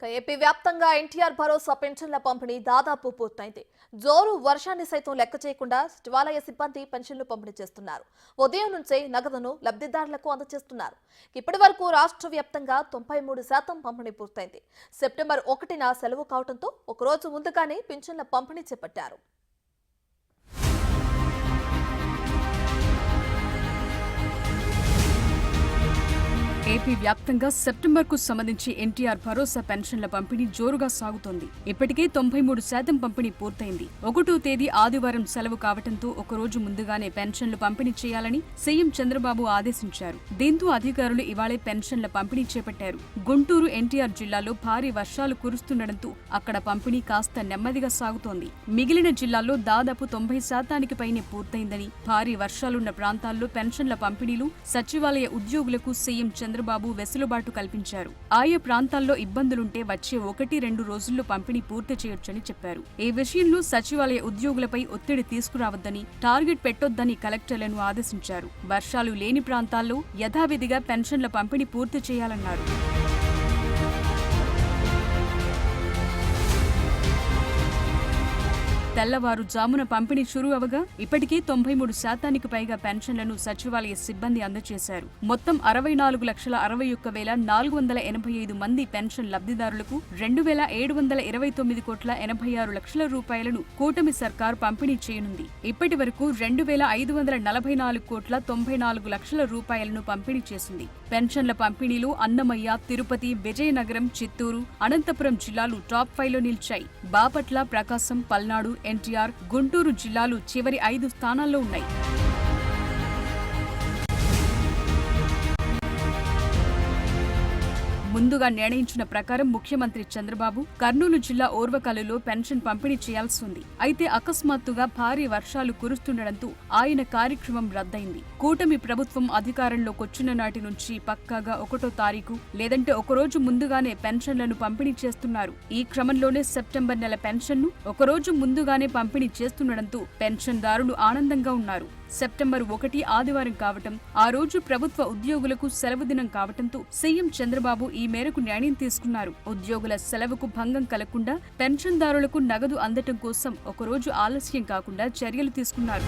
AP వ్యాప్తంగా ఎన్టీఆర్ భరోసా పెన్షన్ల పంపిణీ దాదాపు పూర్తయింది. జోరు వర్షాన్ని సైతం లెక్క చేయకుండా సచివాలయ సిబ్బంది పెన్షన్లు పంపిణీ చేస్తున్నారు. ఉదయం నుంచే నగదును లబ్ధిదారులకు అందజేస్తున్నారు. ఇప్పటి వరకు రాష్ట్ర వ్యాప్తంగా 93% పంపిణీ పూర్తయింది. సెప్టెంబర్ 1న సెలవు కావడంతో ఒకరోజు ముందుగానే పెన్షన్ల పంపిణీ చేపట్టారు. ఏపీ వ్యాప్తంగా సెప్టెంబర్కు సంబంధించి ఎన్టీఆర్ భరోసా పెన్షన్ల పంపిణీ జోరుగా సాగుతోంది. ఇప్పటికే 93% పంపిణీ పూర్తయింది. 1వ తేదీ ఆదివారం సెలవు కావడంతో ఒకరోజు ముందుగానే పెన్షన్లు పంపిణీ చేయాలని సీఎం చంద్రబాబు ఆదేశించారు. దీంతో అధికారులు ఇవాళే పెన్షన్ల పంపిణీ చేపట్టారు. గుంటూరు, ఎన్టీఆర్ జిల్లాలో భారీ వర్షాలు కురుస్తుండటంతో అక్కడ పంపిణీ కాస్త నెమ్మదిగా సాగుతోంది. మిగిలిన జిల్లాల్లో దాదాపు 90% పైనే పూర్తయిందని, భారీ వర్షాలున్న ప్రాంతాల్లో పెన్షన్ల పంపిణీలు సచివాలయ ఉద్యోగులకు సీఎం చంద్రబాబు వెసులుబాటు కల్పించారు. ఆయా ప్రాంతాల్లో ఇబ్బందులుంటే వచ్చే 1-2 రోజుల్లో పంపిణీ పూర్తి చేయొచ్చని చెప్పారు. ఈ విషయంలో సచివాలయ ఉద్యోగులపై ఒత్తిడి తీసుకురావద్దని, టార్గెట్ పెట్టొద్దని కలెక్టర్లను ఆదేశించారు. వర్షాలు లేని ప్రాంతాల్లో యథావిధిగా పెన్షన్ల పంపిణీ పూర్తి చేయాలన్నారు. తెల్లవారుజామున పంపిణీ షురూ అవగా ఇప్పటికే 93% పైగా పెన్షన్లను సచివాలయ సిబ్బంది అందజేశారు. మొత్తం 64,61,485 మంది పెన్షన్ లబ్ధిదారులకు 2,729,86 లక్షల రూపాయలను కూటమి సర్కార్ పంపిణీ చేయనుంది. ఇప్పటి వరకు 2,544,94 లక్షల రూపాయలను పంపిణీ చేసింది. పెన్షన్ల పంపిణీలో అన్నమయ్య, తిరుపతి, విజయనగరం, చిత్తూరు, అనంతపురం జిల్లాలు టాప్ 5లో నిలిచాయి. బాపట్ల, ప్రకాశం, పల్నాడు, ఎన్టీఆర్, గుంటూరు జిల్లాలు చివరి 5 స్థానాల్లో ఉన్నాయి. ముందుగా నిర్ణయించిన ప్రకారం ముఖ్యమంత్రి చంద్రబాబు కర్నూలు జిల్లా ఓర్వకల్లులో పెన్షన్ పంపిణీ చేయాల్సి ఉంది. అయితే అకస్మాత్తుగా భారీ వర్షాలు కురుస్తుండటంతో ఆయన కార్యక్రమం రద్దయింది. కూటమి ప్రభుత్వం అధికారంలోకొచ్చిన నాటి నుంచి పక్కాగా 1వ తారీఖు లేదంటే ఒకరోజు ముందుగానే పెన్షన్లను పంపిణీ చేస్తున్నారు. ఈ క్రమంలోనే సెప్టెంబర్ నెల పెన్షన్ను ఒకరోజు ముందుగానే పంపిణీ చేస్తుండటంతో పెన్షన్దారులు ఆనందంగా ఉన్నారు. సెప్టెంబర్ 1 ఆదివారం కావటం, ఆ రోజు ప్రభుత్వ ఉద్యోగులకు సెలవు దినం కావటంతో సీఎం చంద్రబాబు ఈ మేరకు నిర్ణయం తీసుకున్నారు. ఉద్యోగుల సెలవుకు భంగం కలగకుండా పెన్షన్దారులకు నగదు అందటం కోసం ఒకరోజు ఆలస్యం కాకుండా చర్యలు తీసుకున్నారు.